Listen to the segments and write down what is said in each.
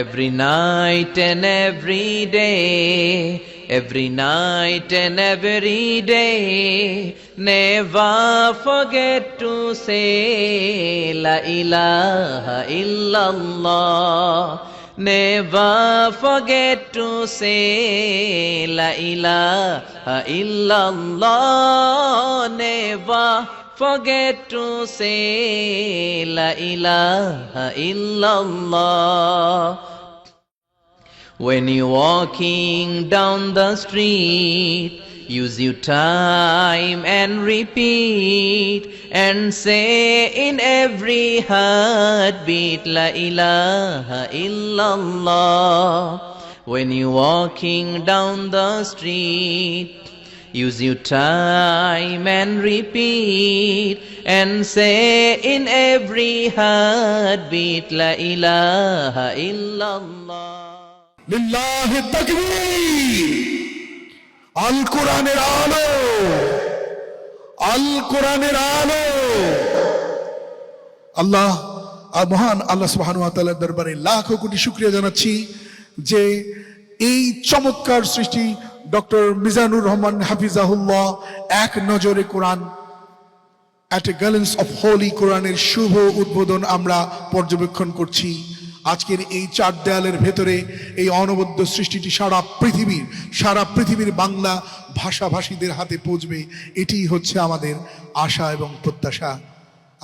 every night and every day, every night and every day. Never forget to say La ilaha illallah. Never forget to say La ilaha illallah. Never forget to say La ilaha illallah. When you're walking down the street, use your time and repeat and say in every heartbeat La ilaha illallah. When you're walking down the street, use your time and repeat and say in every heartbeat La ilaha illallah. লিল্লাহি তাকবীর। আল কোরআনের আলো, আল কোরআনের আলো। আল্লাহ মহান আল্লাহ সুবহানাহু ওয়া তাআলার দরবারে লাখো কোটি শুকরিয়া জানাচ্ছি যে এই চমৎকার সৃষ্টি ডক্টর মিজানুর রহমান হাফিজাহুল্লাহ এক নজরে কোরআন এট এ গ্লিম্পস অফ হোলি কোরআনের শুভ উদ্বোধন আমরা পর্যবেক্ষণ করছি। আজকের এই চার দেয়ালের ভেতরে এই অনবদ্য সৃষ্টিটি সারা পৃথিবীর বাংলা ভাষাভাষীদের হাতে পৌঁছবে, এটিই হচ্ছে আমাদের আশা এবং প্রত্যাশা।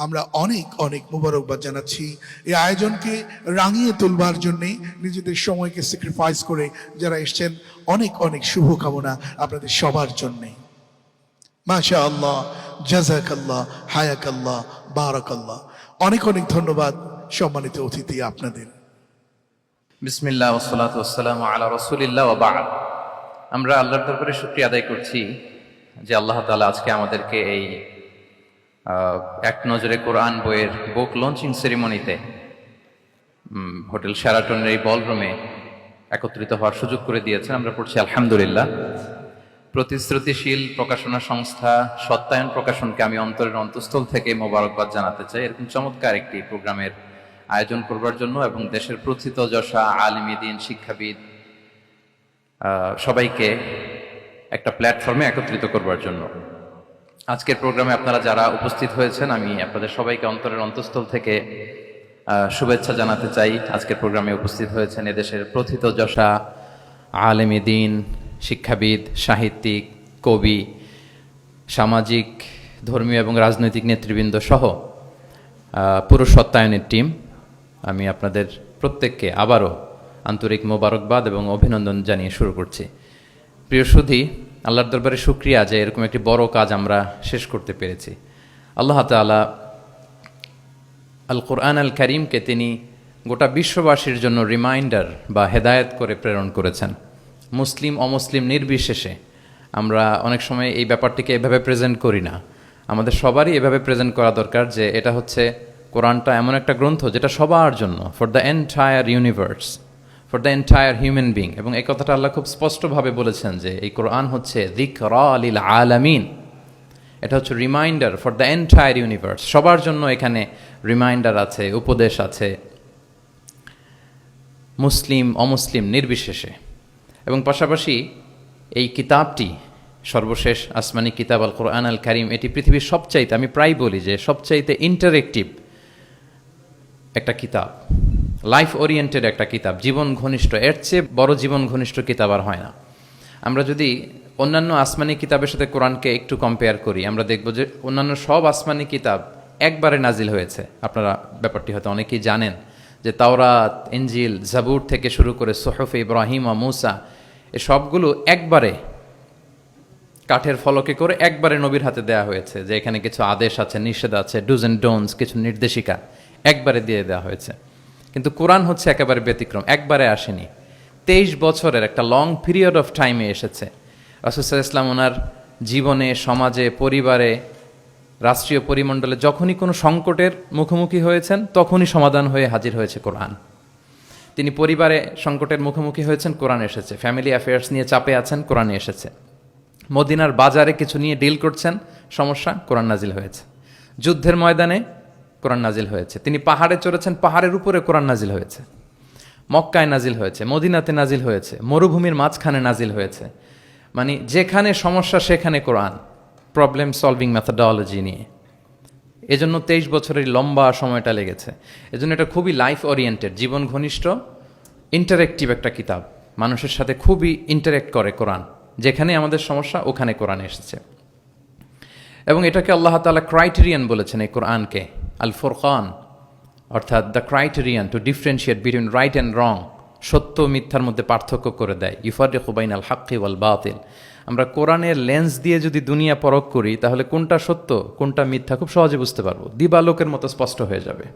আমরা অনেক অনেক মোবারকবাদ জানাচ্ছি এই আয়োজনকে রাঙিয়ে তুলবার জন্যে নিজেদের সময়কে স্যাক্রিফাইস করে যারা এসছেন। অনেক অনেক শুভকামনা আপনাদের সবার জন্যে। মাশা আল্লাহ, জাযাকাল্লাহ, হায়াকাল্লাহ, বারাকাল্লাহ। অনেক অনেক ধন্যবাদ সম্মানিত অতিথি আপনাদের। বিসমিল্লাহ ওয়াসসালাতু ওয়াসসালামু আলা রাসূলিল্লাহ ওয়া বা'দ। আমরা আল্লাহর দরবারে শুকরিয়া আদায় করছি যে আল্লাহ তাআলা আজকে আমাদেরকে এই এক নজরে কোরআন বইয়ের বুক লঞ্চিং সেরিমনিতে হোটেল শেরাটনের এই বলরুমে একত্রিত হওয়ার সুযোগ করে দিয়েছেন। আমরা পড়ছি আলহামদুলিল্লাহ। প্রতিশ্রুতিশীল প্রকাশনা সংস্থা সত্যায়ন প্রকাশনকে আমি অন্তরের অন্তঃস্থল থেকে মোবারকবাদ জানাতে চাই এরকম চমৎকার একটি প্রোগ্রামের আয়োজন করবার জন্য এবং দেশের প্রথিতযশা আলেমী দ্বীন, শিক্ষাবিদ সবাইকে একটা প্ল্যাটফর্মে একত্রিত করবার জন্য। আজকের প্রোগ্রামে আপনারা যারা উপস্থিত হয়েছেন আমি আপনাদের সবাইকে অন্তরের অন্তঃস্থল থেকে শুভেচ্ছা জানাতে চাই। আজকের প্রোগ্রামে উপস্থিত হয়েছেন এদেশের প্রথিতযশা আলেমী দ্বীন, শিক্ষাবিদ, সাহিত্যিক, কবি, সামাজিক, ধর্মীয় এবং রাজনৈতিক নেতৃবৃন্দ সহ পুরো সত্যায়নের টিম। আমি আপনাদের প্রত্যেককে আবারও আন্তরিক মোবারকবাদ এবং অভিনন্দন জানিয়ে শুরু করছি। প্রিয় সুধী, আল্লাহর দরবারে শুকরিয়া যে এরকম একটি বড় কাজ আমরা শেষ করতে পেরেছি। আল্লাহ তাআলা আল কোরআন আল কারীমকে তিনি গোটা বিশ্ববাসীর জন্য রিমাইন্ডার বা হেদায়েত করে প্রেরণ করেছেন। মুসলিম অমুসলিম নির্বিশেষে আমরা অনেক সময় এই ব্যাপারটিকে এভাবে প্রেজেন্ট করি না। আমাদের সবারই এভাবে প্রেজেন্ট করা দরকার যে এটা হচ্ছে কোরআনটা এমন একটা গ্রন্থ যেটা সবার জন্য, for the entire universe, for the entire human being. এবং এই কথাটা আল্লাহ খুব স্পষ্টভাবে বলেছেন যে এই কোরআন হচ্ছে যিকরা লিল আলামিন। এটা হচ্ছে reminder for the entire universe. সবার জন্য এখানে রিমাইন্ডার আছে, উপদেশ আছে, মুসলিম অমুসলিম নির্বিশেষে। এবং পাশাপাশি এই কিতাবটি সর্বশেষ আসমানি কিতাব আল কোরআন আল কারীম, এটি পৃথিবীর সবচাইতে, আমি প্রায় বলি যে সবচাইতে ইন্টারেক্টিভ একটা কিতাব, লাইফ ওরিয়েন্টেড একটা কিতাব, জীবন ঘনিষ্ঠ। এর চেয়ে বড় জীবন ঘনিষ্ঠ কিতাব আর হয় না। আমরা যদি অন্যান্য আসমানি কিতাবের সাথে কোরআনকে একটু কম্পেয়ার করি, আমরা দেখব যে অন্যান্য সব আসমানি কিতাব একবারে নাজিল হয়েছে। আপনারা ব্যাপারটি হয়তো অনেকেই জানেন যে তাওরাত, ইনজিল, জাবুর থেকে শুরু করে সুহুফ ইব্রাহিম ও মূসা, এ সবগুলো একবারে কাঠের ফলকে করে একবারে নবীর হাতে দেয়া হয়েছে, যে এখানে কিছু আদেশ আছে, নিষেধ আছে, ডুজ অ্যান্ড ডোন্টস, কিছু নির্দেশিকা একবারে দিয়ে দেওয়া হয়েছে। কিন্তু কোরআন হচ্ছে একেবারে ব্যতিক্রম, একবারে আসেনি। 23 বছরের একটা লং পিরিয়ড অফ টাইমে এসেছে। রাসূল সাল্লাল্লাহু আলাইহি ওয়াসাল্লাম ওনার জীবনে, সমাজে, পরিবারে, রাষ্ট্রীয় পরিমণ্ডলে যখনই কোনো সংকটের মুখোমুখি হয়েছেন তখনই সমাধান হয়ে হাজির হয়েছে কোরআন। তিনি পরিবারে সংকটের মুখোমুখি হয়েছেন, কোরআন এসেছে। ফ্যামিলি অ্যাফেয়ার্স নিয়ে চাপে আছেন, কোরআনে এসেছে। মদিনার বাজারে কিছু নিয়ে ডিল করছেন, সমস্যা, কোরআন নাজিল হয়েছে। যুদ্ধের ময়দানে কোরআন নাজিল হয়েছে। তিনি পাহাড়ে চড়েছেন, পাহাড়ের উপরে কোরআন নাজিল হয়েছে। মক্কায় নাজিল হয়েছে, মদিনাতে নাজিল হয়েছে, মরুভূমির মাঝখানে নাজিল হয়েছে, মানে যেখানে সমস্যা সেখানে কোরআন, প্রবলেম সলভিং মেথডোলজি নিয়ে। এজন্য 23 বছরের লম্বা সময়টা লেগেছে। এজন্য এটা খুবই লাইফ ওরিয়েন্টেড, জীবন ঘনিষ্ঠ, ইন্টারেক্টিভ একটা কিতাব। মানুষের সাথে খুবই ইন্টারেক্ট করে কোরআন, যেখানে আমাদের সমস্যা ওখানে কোরআন এসেছে। এবং এটাকে আল্লাহ তাআলা ক্রাইটেরিয়ান বলেছেন এই কোরআনকে, আল ফুরকান, অর্থাৎ the criterion two differentiate between right and রং, সত্য মিথ্যার মধ্যে পার্থক্য করে দেয়। ইউফারিকু বাইনাল হাক্কি ওয়াল বাতিল। আমরা কোরআনের লেন্স দিয়ে যদি দুনিয়া পরখ করি, তাহলে কোনটা সত্য কোনটা মিথ্যা খুব সহজে বুঝতে পারবো, দিবালোকের মতো স্পষ্ট হয়ে যাবে।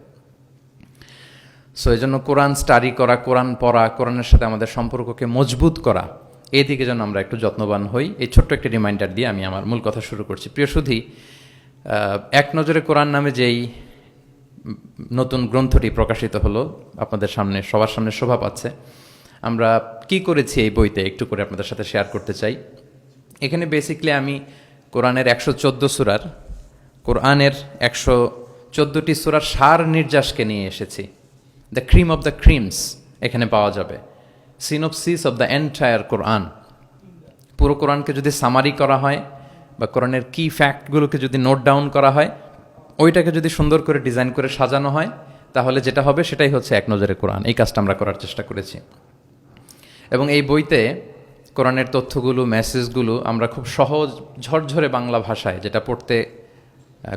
সো এই জন্য কোরআন স্টাডি করা, কোরআন পড়া, কোরআনের সাথে আমাদের সম্পর্ককে মজবুত করা, এদিকে যেন আমরা একটু যত্নবান হই। এই ছোট্ট একটা রিমাইন্ডার দিয়ে আমি আমার মূল কথা শুরু করছি। প্রিয় সুধী, এক নজরে কোরআন নামে যেই নতুন গ্রন্থটি প্রকাশিত হলো, আপনাদের সামনে সবার সামনে শোভা পাচ্ছে। আমরা কি করেছি এই বইতে একটু করে আপনাদের সাথে শেয়ার করতে চাই। এখানে বেসিকলি আমি কোরআনের 114 সূরার, কোরআনের 114টি সূরার সার নির্যাসকে নিয়ে এসেছি। The cream of the creams এখানে পাওয়া যাবে, সিনোপসিস অফ দ্য এন্টায়ার কোরআন। পুরো কোরআনকে যদি সামারি করা হয় বা কোরআনের কি ফ্যাক্টগুলোকে যদি নোট ডাউন করা হয়, ওইটাকে যদি সুন্দর করে ডিজাইন করে সাজানো হয়, তাহলে যেটা হবে সেটাই হচ্ছে এক নজরে কোরআন। এই কাজটা আমরা করার চেষ্টা করেছি। এবং এই বইতে কোরআনের তথ্যগুলো, মেসেজগুলো আমরা খুব সহজ ঝরঝরে বাংলা ভাষায়, যেটা পড়তে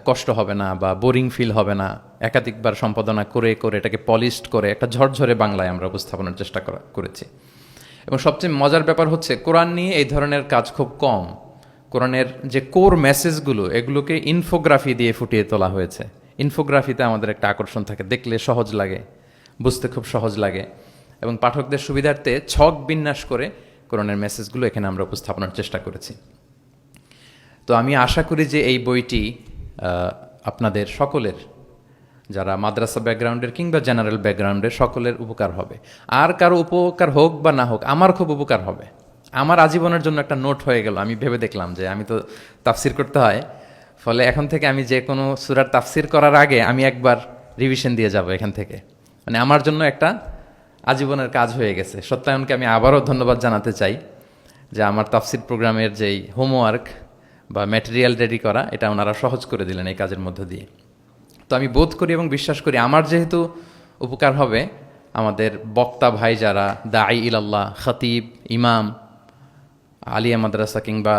কষ্ট হবে না বা বোরিং ফিল হবে না, একাধিকবার সম্পাদনা করে করে এটাকে পলিশড করে একটা ঝরঝরে বাংলায় আমরা উপস্থাপনের চেষ্টা করেছি। এবং সবচেয়ে মজার ব্যাপার হচ্ছে, কোরআন নিয়ে এই ধরনের কাজ খুব কম। কোরআনের যে কোর মেসেজগুলো, এগুলোকে ইনফোগ্রাফি দিয়ে ফুটিয়ে তোলা হয়েছে। ইনফোগ্রাফিতে আমাদের একটা আকর্ষণ থাকে, দেখলে সহজ লাগে, বুঝতে খুব সহজ লাগে, এবং পাঠকদের সুবিধার্থে ছক বিন্যাস করে কোরআনের মেসেজগুলো এখানে আমরা উপস্থাপনের চেষ্টা করেছি। তো আমি আশা করি যে এই বইটি আপনাদের সকলের, যারা মাদ্রাসা ব্যাকগ্রাউন্ডের কিংবা জেনারেল ব্যাকগ্রাউন্ডের, সকলের উপকার হবে। আর কারো উপকার হোক বা না হোক, আমার খুব উপকার হবে। আমার আজীবনের জন্য একটা নোট হয়ে গেল। আমি ভেবে দেখলাম যে আমি তো তাফসির করতে হয়, ফলে এখন থেকে আমি যে কোনো সূরার তাফসির করার আগে আমি একবার রিভিশন দিয়ে যাব এখান থেকে। মানে আমার জন্য একটা আজীবনের কাজ হয়ে গেছে। সত্যায়নকে আমি আবারও ধন্যবাদ জানাতে চাই যে আমার তাফসির প্রোগ্রামের যেই হোমওয়ার্ক বা ম্যাটেরিয়াল রেডি করা, এটা ওনারা সহজ করে দিলেন এই কাজের মধ্য দিয়ে। তো আমি বোধ করি এবং বিশ্বাস করি আমার যেহেতু উপকার হবে, আমাদের বক্তা ভাই যারা, দাঈ ইলাল্লাহ, খতিব, ইমাম, আলিয়া মাদ্রাসা কিংবা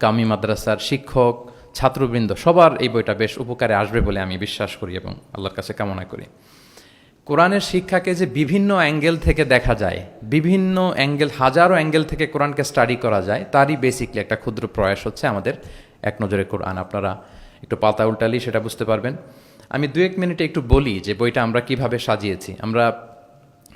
কামি মাদ্রাসার শিক্ষক, ছাত্রবৃন্দ, সবার এই বইটা বেশ উপকারে আসবে বলে আমি বিশ্বাস করি এবং আল্লাহর কাছে কামনা করি। কোরআনের শিক্ষাকে যে বিভিন্ন অ্যাঙ্গেল থেকে দেখা যায়, বিভিন্ন অ্যাঙ্গেল, হাজারো অ্যাঙ্গেল থেকে কোরআনকে স্টাডি করা যায়, তারই বেসিকলি একটা ক্ষুদ্র প্রয়াস হচ্ছে আমাদের এক নজরে কোরআন। আপনারা একটু পাতা উল্টালেই সেটা বুঝতে পারবেন। আমি 2-1 মিনিটে একটু বলি যে বইটা আমরা কিভাবে সাজিয়েছি। আমরা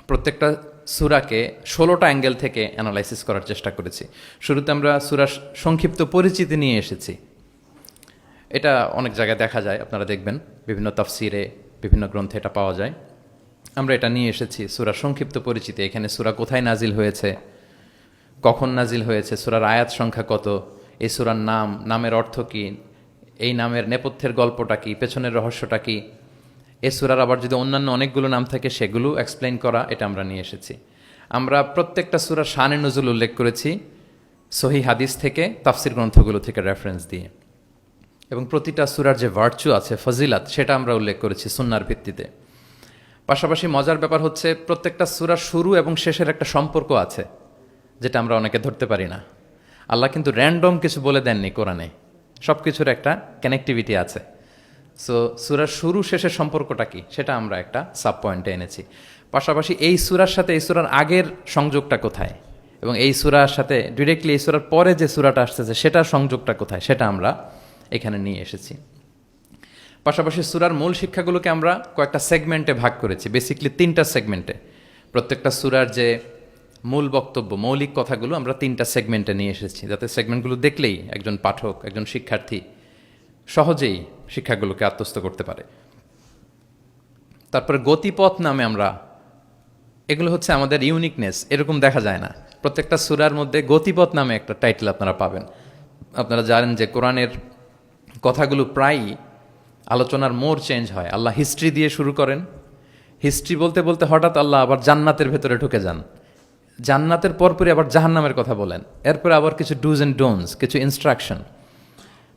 প্রত্যেকটা সূরাকে 16টা অ্যাঙ্গেল থেকে অ্যানালাইসিস করার চেষ্টা করেছি। শুরুতে আমরা সূরার সংক্ষিপ্ত পরিচিতি নিয়ে এসেছি। এটা অনেক জায়গায় দেখা যায়, আপনারা দেখবেন বিভিন্ন তাফসিরে, বিভিন্ন গ্রন্থে এটা পাওয়া যায়। আমরা এটা নিয়ে এসেছি, সূরার সংক্ষিপ্ত পরিচিতি। এখানে সূরা কোথায় নাজিল হয়েছে, কখন নাজিল হয়েছে, সূরার আয়াত সংখ্যা কত, এই সূরার নাম, নামের অর্থ কী, এই নামের নেপথ্যের গল্পটা কী, পেছনের রহস্যটা কী, এই সূরার আবার যদি অন্যান্য অনেকগুলো নাম থাকে সেগুলো এক্সপ্লেইন করা, এটা আমরা নিয়ে এসেছি। আমরা প্রত্যেকটা সূরার শানে নুজুল উল্লেখ করেছি সহিহ হাদিস থেকে, তাফসির গ্রন্থগুলো থেকে রেফারেন্স দিয়ে। এবং প্রতিটা সূরার যে ভার্চু আছে, ফজিলাত, সেটা আমরা উল্লেখ করেছি সুন্নাহর ভিত্তিতে। পাশাপাশি মজার ব্যাপার হচ্ছে, প্রত্যেকটা সূরার শুরু এবং শেষের একটা সম্পর্ক আছে, যেটা আমরা অনেকে ধরতে পারি না। আল্লাহ কিন্তু র্যান্ডম কিছু বলে দেননি কোরআনে, সব কিছুর একটা কানেক্টিভিটি আছে। সো সূরার শুরু শেষের সম্পর্কটা কি, সেটা আমরা একটা সাব পয়েন্টে এনেছি। পাশাপাশি এই সূরার সাথে এই সূরার আগের সংযোগটা কোথায়, এবং এই সূরার সাথে ডিরেক্টলি এই সূরার পরে যে সূরাটা আসতেছে সেটার সংযোগটা কোথায়, সেটা আমরা এখানে নিয়ে এসেছি। পাশাপাশি সূরার মূল শিক্ষাগুলোকে আমরা কয়েকটা সেগমেন্টে ভাগ করেছি, বেসিকলি 3টা সেগমেন্টে। প্রত্যেকটা সূরার যে মূল বক্তব্য, মৌলিক কথাগুলো আমরা 3টা সেগমেন্টে নিয়ে এসেছি, যাতে সেগমেন্টগুলো দেখলেই একজন পাঠক, একজন শিক্ষার্থী সহজেই শিক্ষাগুলোকে আত্মস্থ করতে পারে। তারপরে গতিপথ নামে আমরা, এগুলো হচ্ছে আমাদের ইউনিকনেস, এরকম দেখা যায় না। প্রত্যেকটা সূরার মধ্যে গতিপথ নামে একটা টাইটেল আপনারা পাবেন। আপনারা জানেন যে কোরআনের কথাগুলো প্রায়ই আলোচনার মোড় চেঞ্জ হয়। আল্লাহ হিস্ট্রি দিয়ে শুরু করেন, হিস্ট্রি বলতে বলতে হঠাৎ আল্লাহ আবার জান্নাতের ভেতরে ঢুকে যান, জান্নাতের পরপরই আবার জাহান্নামের কথা বলেন, এরপরে আবার কিছু ডুজ অ্যান্ড ডোনস, কিছু ইনস্ট্রাকশন।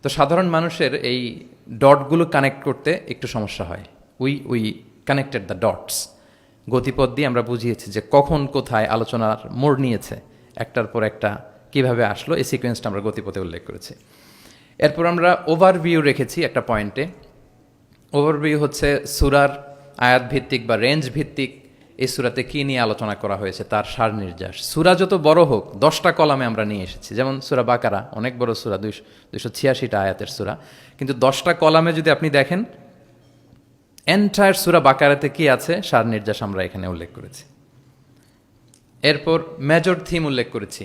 তো সাধারণ মানুষের এই ডটগুলো কানেক্ট করতে একটু সমস্যা হয়। উই কানেক্টেড দ্য ডটস, গতিপথ দিয়ে আমরা বুঝিয়েছি যে কখন কোথায় আলোচনার মোড় নিয়েছে, একটার পর একটা কিভাবে আসলো, এই সিকোয়েন্সটা আমরা গতিপথে উল্লেখ করেছি। এরপর আমরা ওভারভিউ রেখেছি একটা পয়েন্টে। ওভারভিউ হচ্ছে সূরার আয়াত ভিত্তিক বা রেঞ্জ ভিত্তিক এই সূরাতে কী নিয়ে আলোচনা করা হয়েছে তার সার নির্যাস। সূরা যত বড় হোক 10টা কলামে আমরা নিয়ে এসেছি, যেমন সূরা বাকারা অনেক বড় সূরা, 286টা আয়াতের সূরা, কিন্তু 10টা কলামে যদি আপনি দেখেন এন্টায়ার সূরা বাকারাতে কি আছে সার নির্যাস আমরা এখানে উল্লেখ করেছি। এরপর মেজর থিম উল্লেখ করেছি।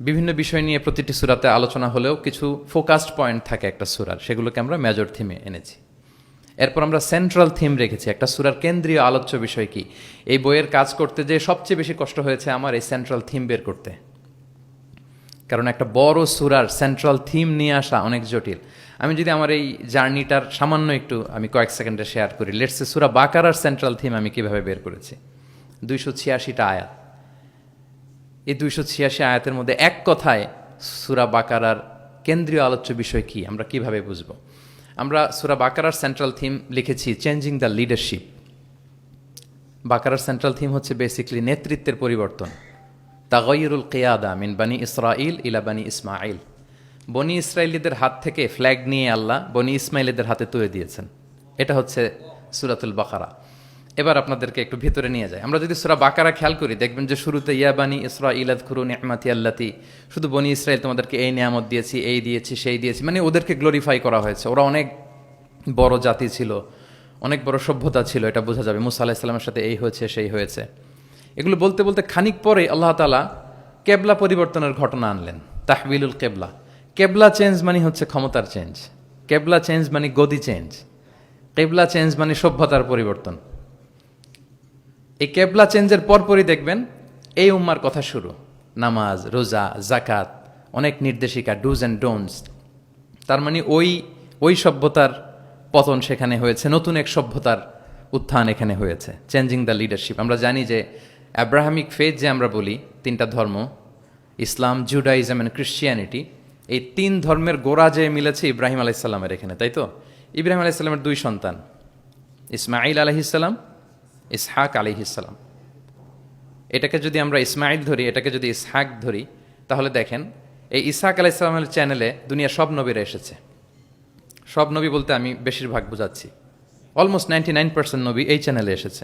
বিভিন্ন বিষয় নিয়ে প্রতিটি সূরাতে আলোচনা হলেও কিছু ফোকাসড পয়েন্ট থাকে একটা সূরার, সেগুলোকে আমরা মেজর থিমে এনেছি। এরপর আমরা সেন্ট্রাল থিম রেখেছি, একটা সূরার কেন্দ্রীয় আলোচ্য বিষয় কি। এই বইয়ের কাজ করতে যে সবচেয়ে বেশি কষ্ট হয়েছে আমার এই সেন্ট্রাল থিম বের করতে, কারণ একটা বড় সূরার সেন্ট্রাল থিম নিয়ে আসা অনেক জটিল। আমি যদি আমার এই জার্নিটার সামান্য একটু আমি কয়েক সেকেন্ডে শেয়ার করি। লেটসে সূরা বাকারার সেন্ট্রাল থিম আমি কিভাবে বের করেছি। 286টা আয়াত, এই 286 আয়াতের মধ্যে এক কথায় সূরা বাকারার কেন্দ্রীয় আলোচ্য বিষয় কি আমরা কিভাবে বুঝবো। আমরা সূরা বাকারার সেন্ট্রাল থিম লিখেছি চেঞ্জিং দ্য লিডারশিপ। বাকারার সেন্ট্রাল থিম হচ্ছে বেসিক্যালি নেতৃত্বের পরিবর্তন। তাগায়ুরুল কিয়াদা মিন বানি ইসরাইল ইলা বানি ইসমাইল। বনি ইসরায়েলিদের হাত থেকে ফ্ল্যাগ নিয়ে আল্লাহ বনি ইসমাইলিদের হাতে তুলে দিয়েছেন। এটা হচ্ছে সূরাতুল বাকারা। এবার আপনাদেরকে একটু ভিতরে নিয়ে যায়। আমরা যদি সূরা বাকারা খেয়াল করি দেখবেন যে শুরুতে ইয়া বানি ইসরাইল আযকুরু নি'মাতি আল্লাতি, শুধু বনি ইসরাইল তোমাদেরকে এই নিয়ামত দিয়েছি, এই দিয়েছি, সেই দিয়েছি, মানে ওদেরকে গ্লোরিফাই করা হয়েছে। ওরা অনেক বড় জাতি ছিল, অনেক বড় সভ্যতা ছিল, এটা বোঝা যাবে। মুসা আলাইহিস সালামের সাথে এই হয়েছে সেই হয়েছে। এগুলো বলতে বলতে খানিক পরে আল্লাহ তাআলা কেবলা পরিবর্তনের ঘটনা আনলেন। তাহবিলুল কেবলা। কেবলা চেঞ্জ মানে হচ্ছে ক্ষমতার চেঞ্জ, কেবলা চেঞ্জ মানে গদি চেঞ্জ, কেবলা চেঞ্জ মানে সভ্যতার পরিবর্তন। এই কেবলা চেঞ্জের পরপরই দেখবেন এই উম্মার কথা শুরু। নামাজ, রোজা, জাকাত, অনেক নির্দেশিকা, ডুজ অ্যান্ড ডোনস। তার মানে ওই সভ্যতার পতন সেখানে হয়েছে, নতুন এক সভ্যতার উত্থান এখানে হয়েছে। Changing the leadership. আমরা জানি যে অ্যাব্রাহামিক ফেথ যে আমরা বলি, 3টা ধর্ম, ইসলাম, জুডাইজম অ্যান্ড ক্রিশ্চিয়ানিটি, এই 3 ধর্মের গোড়া যে মিলেছে ইব্রাহিম আলাইহিস সালামের এখানে, তাই তো? ইব্রাহিম আলাইহিস সালামের 2 সন্তান, ইসমাইল আলাইহিস সালাম, ইসহাক আলাইহিস সালাম। এটাকে যদি আমরা ইসমাইল ধরি, এটাকে যদি ইসহাক ধরি, তাহলে দেখেন এই ইসহাক আলাইহিস সালামের চ্যানেলে দুনিয়ার সব নবীরা এসেছে। সব নবী বলতে আমি বেশিরভাগ বোঝাচ্ছি, অলমোস্ট 99% নবী এই চ্যানেলে এসেছে।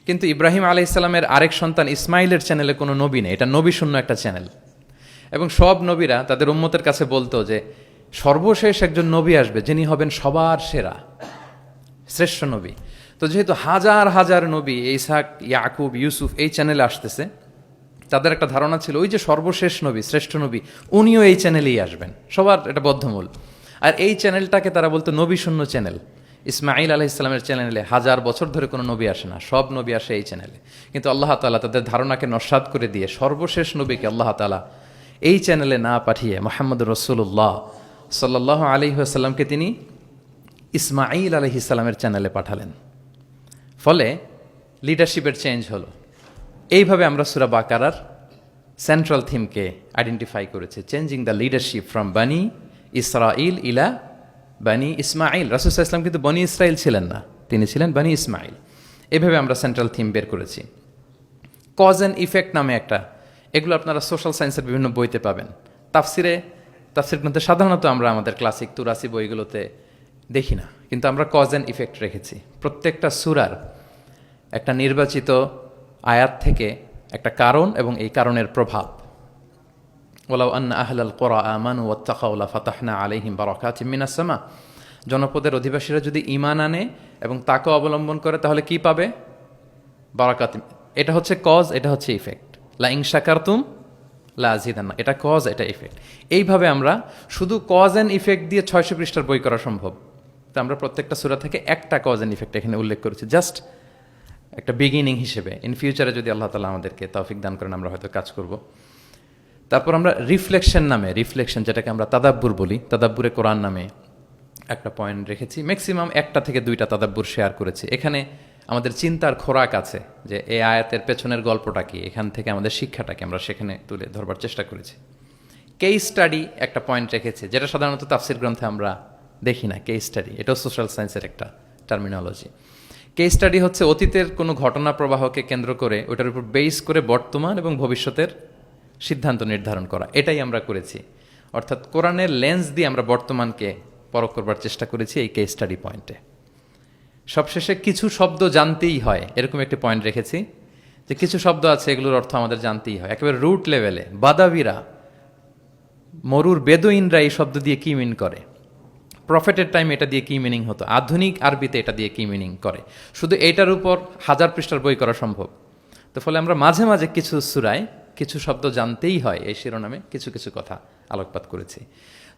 কিন্তু ইব্রাহিম আলাইহিস সালামের আরেক সন্তান ইসমাইলের চ্যানেলে কোনো নবী নেই, এটা নবী শূন্য একটা চ্যানেল। এবং সব নবীরা তাদের উম্মতের কাছে বলতো যে সর্বশেষ একজন নবী আসবে যিনি হবেন সবার সেরা, শ্রেষ্ঠ নবী। তো যেহেতু হাজার হাজার নবী ইসহাক, ইয়াকুব, ইউসুফ এই চ্যানেলে আসতেছে, তাদের একটা ধারণা ছিল ওই যে সর্বশেষ নবী, শ্রেষ্ঠ নবী, উনিও এই চ্যানেলেই আসবেন, সবার এটা বদ্ধমূল। আর এই চ্যানেলটাকে তারা বলতো নবী শূন্য চ্যানেল। ইসমাইল আলাইহিস সালামের চ্যানেলে 1000 বছর ধরে কোনো নবী আসে না, সব নবী আসে এই চ্যানেলে। কিন্তু আল্লাহ তাআলা তাদের ধারণাকে নস্যাৎ করে দিয়ে সর্বশেষ নবীকে আল্লাহ তাআলা এই চ্যানেলে না পাঠিয়ে মুহাম্মদ রাসূলুল্লাহ সাল্লাল্লাহু আলাইহি ওয়াসাল্লামকে তিনি ইসমাইল আলাইহিস সালামের চ্যানেলে পাঠালেন। ফলে লিডারশিপের চেঞ্জ হলো। এইভাবে আমরা সূরা বাকারার সেন্ট্রাল থিমকে আইডেন্টিফাই করেছি, চেঞ্জিং দ্য লিডারশিপ ফ্রম বানি ইসরাইল ইলা বানি ইসমাইল। রাসূল সাল্লাল্লাহু আলাইহি ওয়াসাল্লাম কিন্তু বনি ইসরাইল ছিলেন না, তিনি ছিলেন বানি ইসমাইল। এভাবে আমরা সেন্ট্রাল থিম বের করেছি। কজ অ্যান্ড ইফেক্ট নামে একটা, এগুলো আপনারা সোশ্যাল সায়েন্সের বিভিন্ন বইতে পাবেন। তাফসির গ্রন্থে সাধারণত আমরা আমাদের ক্লাসিক 83 বইগুলোতে দেখি না, কিন্তু আমরা কজ অ্যান্ড ইফেক্ট রেখেছি। প্রত্যেকটা সূরার একটা নির্বাচিত আয়াত থেকে একটা কারণ এবং এই কারণের প্রভাব। ওয়ালাউ আন্না আহলাল কুরা আমানু ওয়াত্তাকাউ লাফাতাহনা আলাইহিম বারাকাতিম মিনাস সামা। জনপদের অধিবাসীরা যদি ঈমান আনে এবং তাকে অবলম্বন করে তাহলে কি পাবে? বারাকাত। এটা হচ্ছে কজ, এটা হচ্ছে ইফেক্ট। লা ইন শাকারতুম লা আযীদান্না, এটা কজ, এটা ইফেক্ট। এইভাবে আমরা শুধু কজ অ্যান্ড ইফেক্ট দিয়ে 600 পৃষ্ঠার বই করা সম্ভব। তো আমরা প্রত্যেকটা সূরা থেকে একটা কজ অ্যান্ড ইফেক্ট এখানে উল্লেখ করেছি, জাস্ট একটা বিগিনিং হিসেবে। ইন ফিউচারে যদি আল্লাহ তাআলা আমাদেরকে তৌফিক দান করেন আমরা হয়তো কাজ করব। তারপর আমরা রিফ্লেকশন নামে, রিফ্লেকশন যেটাকে আমরা তাদাব্বুর বলি, তাদাব্বুরে কোরআন নামে একটা পয়েন্ট রেখেছি, ম্যাক্সিমাম একটা থেকে দুইটা তাদাব্বুর শেয়ার করেছি। এখানে আমাদের চিন্তার খোরাক আছে যে এই আয়াতের পেছনের গল্পটা কি, এখান থেকে আমাদের শিক্ষাটা কি, আমরা সেখানে তুলে ধরবার চেষ্টা করেছি। কেস স্টাডি একটা পয়েন্ট রেখেছে, যেটা সাধারণত তাফসির গ্রন্থে আমরা দেখি না। কেস স্টাডি এটাও সোশ্যাল সায়েন্সের একটা টার্মিনোলজি। কেস স্টাডি হচ্ছে অতীতের কোনো ঘটনা প্রবাহকে কেন্দ্র করে ওটার উপর বেস করে বর্তমান এবং ভবিষ্যতের সিদ্ধান্ত নির্ধারণ করা, এটাই আমরা করেছি। অর্থাৎ কোরআনের লেন্স দিয়ে আমরা বর্তমানকে পরখ করবার চেষ্টা করেছি এই কেস স্টাডি পয়েন্টে। সবশেষে কিছু শব্দ জানতেই হয়, এরকম একটি পয়েন্ট রেখেছি যে কিছু শব্দ আছে এগুলোর অর্থ আমাদের জানতেই হয়। একেবারে রুট লেভেলে বাদাবিরা, মরুর বেদুইনরা এই শব্দ দিয়ে কি মিন করে, প্রফেটের টাইম এটা দিয়ে কি মিনিং হতো, আধুনিক আরবিতে এটা দিয়ে কি মিনিং করে, শুধু এইটার উপর 1000 পৃষ্ঠার বই করা সম্ভব। তো ফলে আমরা মাঝে মাঝে কিছু সূরায় কিছু শব্দ জানতেই হয় এই শিরোনামে কিছু কিছু কথা আলোকপাত করেছি।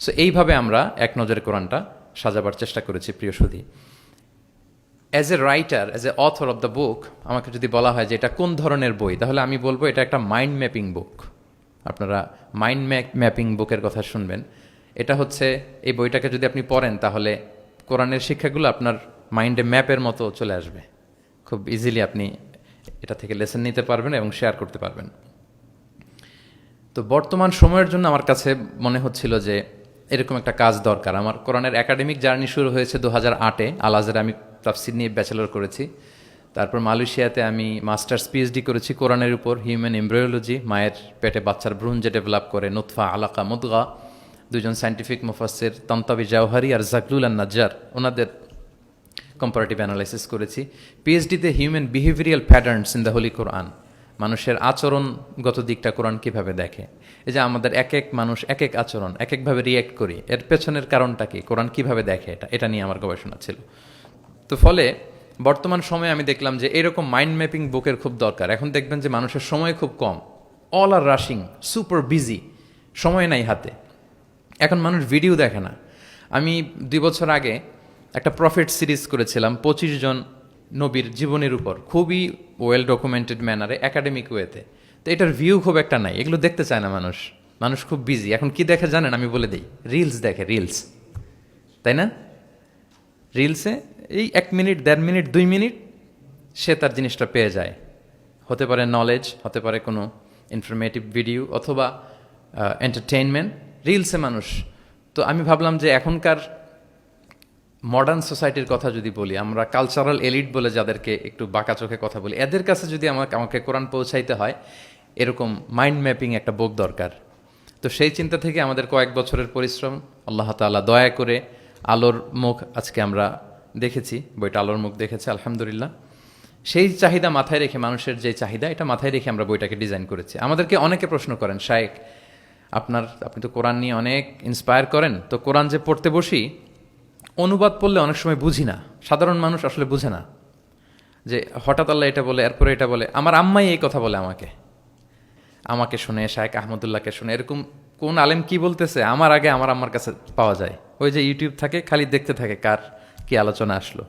সো এইভাবে আমরা এক নজরে কোরআনটা সাজাবার চেষ্টা করেছি। প্রিয় সুধী, as a writer, as a author of the book, আমাকে যদি বলা হয় যে এটা কোন ধরনের বই, তাহলে আমি বলবো এটা একটা মাইন্ড ম্যাপিং বুক। আপনারা মাইন্ড ম্যাপিং বুকের কথা শুনবেন। এটা হচ্ছে, এই বইটাকে যদি আপনি পড়েন তাহলে কোরআনের শিক্ষাগুলো আপনার মাইন্ডে ম্যাপের মতো চলে আসবে। খুব ইজিলি আপনি এটা থেকে লেসন নিতে পারবেন এবং শেয়ার করতে পারবেন। তো বর্তমান সময়ের জন্য আমার কাছে মনে হচ্ছিল যে এরকম একটা কাজ দরকার। আমার কোরআনের একাডেমিক জার্নি শুরু হয়েছে 2008-এ। আল আজহারে আমি তাফসির নিয়ে ব্যাচেলর করেছি। তারপর মালয়েশিয়াতে আমি মাস্টার্স পিএইচডি করেছি কোরআনের উপর, হিউম্যান এমব্রিওলজি, মায়ের পেটে বাচ্চার ভ্রূণ যে ডেভেলপ করে, নুতফা, আলাকা, মুদগা। দুজন সায়েন্টিফিক মুফাসসির তান্তাবি জাওহারি আর জাকলুল আন নাজ্জার, ওনাদের কম্পারেটিভ অ্যানালাইসিস করেছি। পিএইচডিতে human behavioural patterns in the holy Quran, মানুষের আচরণগত দিকটা কোরআন কীভাবে দেখে। এই যে আমাদের এক এক মানুষ এক এক আচরণ, এক একভাবে রিয়্যাক্ট করি, এর পেছনের কারণটা কি, কোরআন কীভাবে দেখে, এটা নিয়ে আমার গবেষণা ছিল। তো ফলে বর্তমান সময়ে আমি দেখলাম যে এরকম মাইন্ড ম্যাপিং বুকের খুব দরকার। এখন দেখবেন যে মানুষের সময় খুব কম, all are rushing, super busy, সময় নাই হাতে। এখন মানুষ ভিডিও দেখে না। আমি 2 বছর আগে একটা প্রফেট সিরিজ করেছিলাম 25 জন নবীর জীবনের উপর, খুবই ওয়েল ডকুমেন্টেড ম্যানারে, একাডেমিক ওয়েতে। তো এটার ভিউ খুব একটা নাই, এগুলো দেখতে চায় না মানুষ। মানুষ খুব বিজি। এখন কি দেখে জানেন? আমি বলে দিই, রিলস দেখে, রিলস, তাই না? রিলসে এই 1 মিনিট, 1.5 মিনিট, 2 মিনিট সে তার জিনিসটা পেয়ে যায়। হতে পারে নলেজ, হতে পারে কোনো ইনফরমেটিভ ভিডিও, অথবা এন্টারটেইনমেন্ট, রিলসে মানুষ। তো আমি ভাবলাম যে এখনকার মডার্ন সোসাইটির কথা যদি বলি, আমরা কালচারাল এলিট বলে যাদেরকে একটু বাঁকা চোখে কথা বলি, এদের কাছে যদি আমাকে কোরআন পৌঁছাইতে হয়, এরকম মাইন্ড ম্যাপিং একটা বুক দরকার। তো সেই চিন্তা থেকে আমাদের কয়েক বছরের পরিশ্রম, আল্লাহ তাআলা দয়া করে আলোর মুখ আজকে আমরা দেখেছি, বইটা আলোর মুখ দেখেছে আলহামদুলিল্লাহ। সেই চাহিদা মাথায় রেখে, মানুষের যে চাহিদা, এটা মাথায় রেখে আমরা বইটাকে ডিজাইন করেছি। আমাদেরকে অনেকে প্রশ্ন করেন, শায়েখ আপনি তো কোরআন নিয়ে অনেক ইন্সপায়ার করেন, তো কোরআন যে পড়তে বসি, অনুবাদ পড়লে অনেক সময় বুঝি না। সাধারণ মানুষ আসলে বুঝে না যে হঠাৎ আল্লাহ এটা বলে, এরপরে এটা বলে। আমার আম্মাই এই কথা বলে আমাকে শুনে, শায়েখ আহমদুল্লাহকে শুনে, এরকম কোন আলেম কি বলতেছে আমার আগে আমার আম্মার কাছে পাওয়া যায়। ওই যে ইউটিউব থাকে, খালি দেখতে থাকে কার কি আলোচনা আসলো।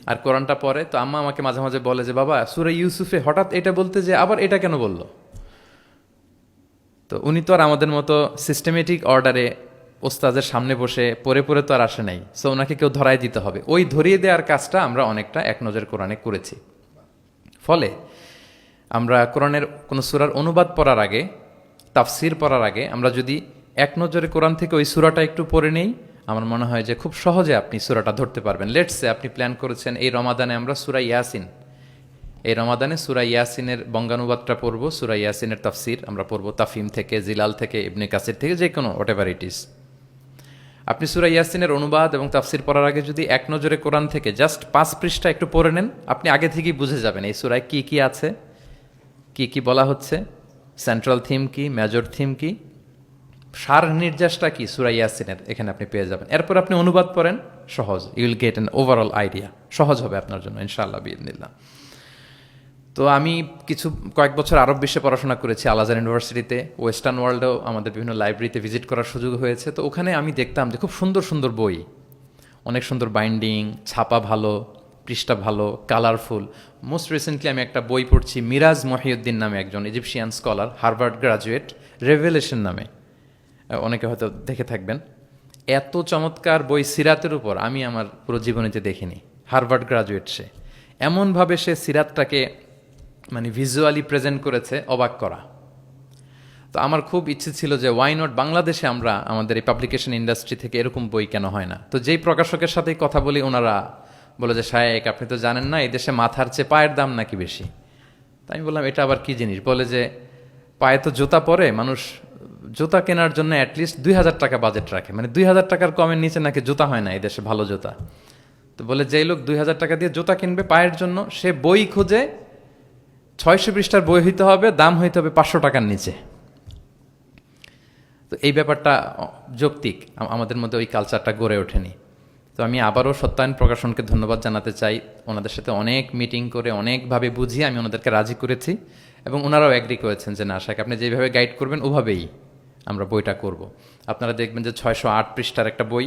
আর কোরআনটা পড়ে, তো আম্মা আমাকে মাঝে মাঝে বলে যে বাবা, সূরা ইউসুফে হঠাৎ এটা বলতে যে আবার এটা কেন বললো। তো উনি তো আর আমাদের মতো সিস্টেমেটিক অর্ডারে ওস্তাদের সামনে বসে পড়ে পড়ে তো আর আসে নাই। সো ওনাকে কেউ ধরাই দিতে হবে। ওই ধরিয়ে দেওয়ার কাজটা আমরা অনেকটা এক নজর কোরআনে করেছি। ফলে আমরা কোরআনের কোনো সূরার অনুবাদ পড়ার আগে, তাফসির পড়ার আগে, আমরা যদি এক নজরে কোরআন থেকে ওই সূরাটা একটু পড়ে নেই, আমার মনে হয় যে খুব সহজে আপনি সূরাটা ধরতে পারবেন। লেটসে আপনি প্ল্যান করেছেন এই রমাদানে আমরা সূরা ইয়াসিন, এই রমাদানে সূরা ইয়াসিনের বঙ্গানুবাদটা পড়বো, সূরা ইয়াসিনের তাফসির আমরা পড়বো তাফহিম থেকে, জিলাল থেকে, ইবনে কাসির থেকে, যে কোনো হোয়াটএভার ইট ইজ। আপনি সূরা ইয়াসিনের অনুবাদ এবং তাফসির পড়ার আগে যদি এক নজরে কোরআন থেকে জাস্ট 5 পৃষ্ঠা একটু পড়ে নেন, আপনি আগে থেকেই বুঝে যাবেন এই সূরায় কি কি আছে, কি কি বলা হচ্ছে, সেন্ট্রাল থিম কি, মেজর থিম কি, সার নির্যাসটা কি সূরা ইয়াসিনের, এখানে আপনি পেয়ে যাবেন। এরপর আপনি অনুবাদ পড়েন, সহজ, you will get an overall idea. সহজ হবে আপনার জন্য ইনশাআল্লাহ বিইذنিল্লাহ। তো আমি কয়েক বছর আরব বিশ্বে পড়াশোনা করেছি, আল আজহার ইউনিভার্সিটিতে। ওয়েস্টার্ন ওয়ার্ল্ডেও আমাদের বিভিন্ন লাইব্রেরিতে ভিজিট করার সুযোগ হয়েছে। তো ওখানে আমি দেখতাম যে খুব সুন্দর সুন্দর বই, অনেক সুন্দর বাইন্ডিং, ছাপা ভালো, পৃষ্ঠা ভালো, কালারফুল। মোস্ট রিসেন্টলি আমি একটা বই পড়ছি, মিরাজ মহিউদ্দিন নামে একজন Egyptian scholar, Harvard graduate, revelation নামে, অনেকে হয়তো দেখে থাকবেন। এত চমৎকার বই সিরাতের উপর আমি আমার পুরো জীবনীতে দেখিনি। হার্ভার্ড গ্রাজুয়েট সে, এমনভাবে সে সিরাতটাকে মানে ভিজুয়ালি প্রেজেন্ট করেছে, অবাক করা। তো আমার খুব ইচ্ছে ছিল যে ওয়াই নট বাংলাদেশে আমরা আমাদের এই পাবলিকেশন ইন্ডাস্ট্রি থেকে এরকম বই কেন হয় না। তো যেই প্রকাশকের সাথেই কথা বলি ওনারা বলে যে শায়েক আপনি তো জানেন না এই দেশে মাথার চেয়ে পায়ের দাম নাকি বেশি। তাই আমি বললাম এটা আবার কি জিনিস? বলে যে পায়ে তো জুতা পরে, মানুষ জুতা কেনার জন্য অ্যাটলিস্ট 2,000 টাকা বাজেট রাখে, মানে 2,000 টাকার কমের নিচে নাকি জুতা হয় না এই দেশে ভালো জুতা। তো বলে যেই লোক 2,000 টাকা দিয়ে জুতা কিনবে পায়ের জন্য, সে বই খুঁজে 600 পৃষ্ঠার বই হইতে হবে, দাম হইতে হবে 500 টাকার নিচে। তো এই ব্যাপারটা যৌক্তিক, আমাদের মধ্যে ওই কালচারটা গড়ে ওঠেনি। তো আমি আবারও সত্যায়ন প্রকাশনকে ধন্যবাদ জানাতে চাই। ওনাদের সাথে অনেক মিটিং করে অনেকভাবে বুঝিয়ে আমি ওনাদেরকে রাজি করেছি এবং ওনারাও অ্যাগ্রি করেছেন যে না শাক আপনি যেভাবে গাইড করবেন ওভাবেই আমরা বইটা করব। আপনারা দেখবেন যে 608 পৃষ্ঠার একটা বই,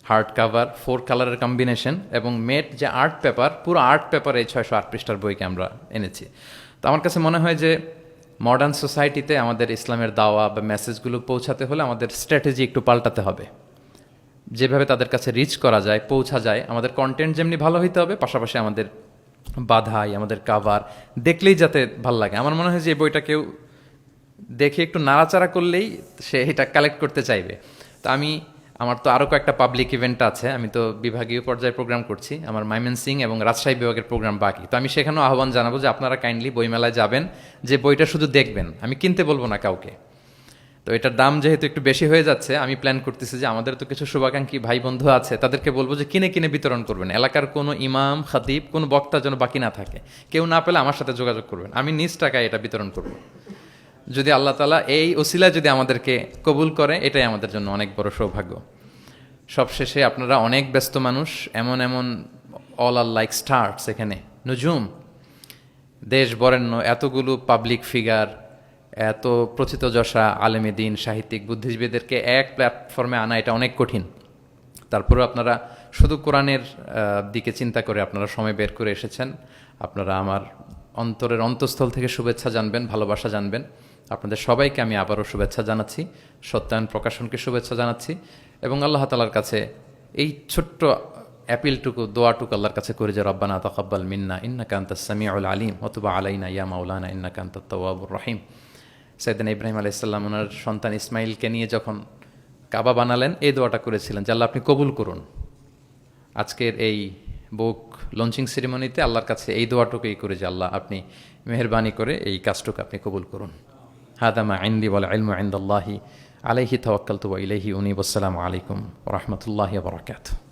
হার্ড কাভার, 4 কালারের কম্বিনেশন এবং মেট যে আর্ট পেপার, পুরো আর্ট পেপারে এই 608 পৃষ্ঠার বইকে আমরা এনেছি। তো আমার কাছে মনে হয় যে মডার্ন সোসাইটিতে আমাদের ইসলামের দাওয়া বা মেসেজগুলো পৌঁছাতে হলে আমাদের স্ট্র্যাটেজি একটু পাল্টাতে হবে। যেভাবে তাদের কাছে রিচ করা যায়, পৌঁছা যায়, আমাদের কন্টেন্ট যেমনি ভালো হইতে হবে, পাশাপাশি আমাদের বাধাই, আমাদের কাভার দেখলেই যাতে ভাল লাগে। আমার মনে হয় যে এই বইটা কেউ দেখে একটু নাড়াচাড়া করলেই সে এটা কালেক্ট করতে চাইবে। তো আমার তো আরও কয়েকটা পাবলিক ইভেন্ট আছে, আমি তো বিভাগীয় পর্যায়ে প্রোগ্রাম করছি, আমার ময়মনসিংহ এবং রাজশাহী বিভাগের প্রোগ্রাম বাকি। তো আমি সেখানেও আহ্বান জানাবো যে আপনারা কাইন্ডলি বইমেলায় যাবেন, যে বইটা শুধু দেখবেন, আমি কিনতে বলবো না কাউকে। তো এটার দাম যেহেতু একটু বেশি হয়ে যাচ্ছে, আমি প্ল্যান করতেছি যে আমাদের তো কিছু শুভাকাঙ্ক্ষী ভাই বন্ধু আছে, তাদেরকে বলবো যে কিনে কিনে বিতরণ করবেন। এলাকার কোনো ইমাম, খাতিব, কোনো বক্তা যেন বাকি না থাকে। কেউ না পেলে আমার সাথে যোগাযোগ করবেন, আমি নিজ টাকায় এটা বিতরণ করব। যদি আল্লাহ তাআলা এই ওসিলায় যদি আমাদেরকে কবুল করে, এটাই আমাদের জন্য অনেক বড় সৌভাগ্য। সবশেষে আপনারা অনেক ব্যস্ত মানুষ, এমন অল আর লাইক স্টার্স, এখানে নজুম, দেশ বরেণ্য এতগুলো পাবলিক ফিগার, এত প্রথিতযশা আলেমে দ্বীন, সাহিত্যিক, বুদ্ধিজীবীদেরকে এক প্ল্যাটফর্মে আনা এটা অনেক কঠিন। তারপরেও আপনারা শুধু কোরআনের দিকে চিন্তা করে আপনারা সময় বের করে এসেছেন। আপনারা আমার অন্তরের অন্তঃস্থল থেকে শুভেচ্ছা জানবেন, ভালোবাসা জানবেন। আপনাদের সবাইকে আমি আবারও শুভেচ্ছা জানাচ্ছি, সত্যায়ন প্রকাশনকে শুভেচ্ছা জানাচ্ছি এবং আল্লাহ তাআলার কাছে এই ছোট্ট অ্যাপিলটুকু, দোয়াটুকু আল্লাহর কাছে করে যে রব্বানা তাকাব্বাল মিন্না ইন্নাকা আনতাস সামিউল আলিম ওয়া তুব আলাইনা ইয়া মাওলানা ইন্নাকা আনতাত তাওয়াবুর রহিম। সাইয়েদনা ইব্রাহিম আলাইহিস সালাম ওনার সন্তান ইসমাইলকে নিয়ে যখন কাবা বানালেন, এই দোয়াটা করেছিলেন যে আল্লাহ আপনি কবুল করুন। আজকের এই বুক লঞ্চিং সেরিমনিতে আল্লাহর কাছে এই দোয়াটুকুই করে যে আল্লাহ আপনি মেহেরবানি করে এই কাজটুকু আপনি কবুল করুন। হাদা মা ইনদি ওয়াল ইলমু ইনদাল্লাহি আলাইহি তাওয়াক্কালতু ওয়া ইলাইহি উনীব। আসসালামু আলাইকুম ওয়া রাহমাতুল্লাহি ওয়া বারাকাতুহু।